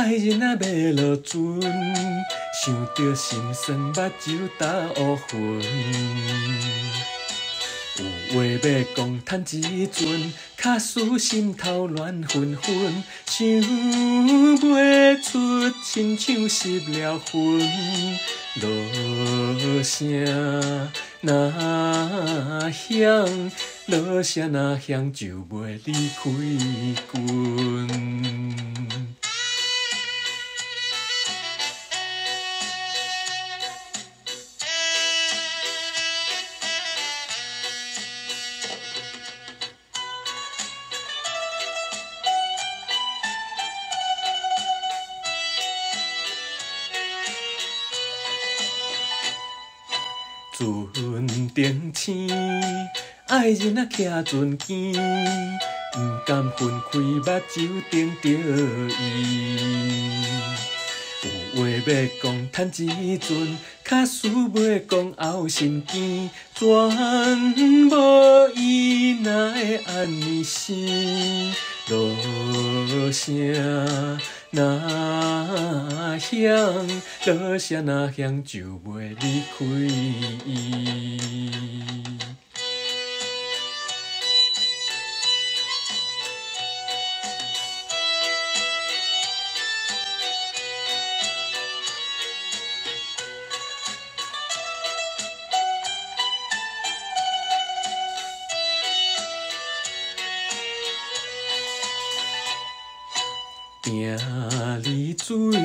爱人啊要落船，想着心酸，目睭打乌云。有话要讲趁一阵，卡使心头乱纷纷，想袂出，亲像失了魂。落声若响，落声若响，就袂离开阮。船顶星，爱人啊徛船边，毋甘分开，目睭盯着伊。有话要讲趁一阵，卡使袂讲后心惊，全无伊哪会安尼生？落声若响，落声若响，就袂离开伊。行离水，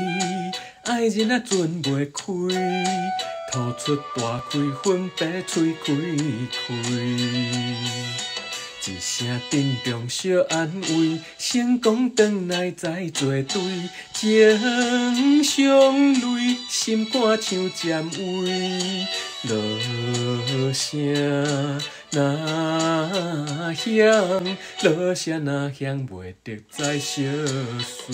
爱人啊船袂开，吐出大开，分别嘴开开。一声沉重小安慰，成功转来再作对，情伤泪，心肝像占位。落声若响，落声若响，袂得再相随。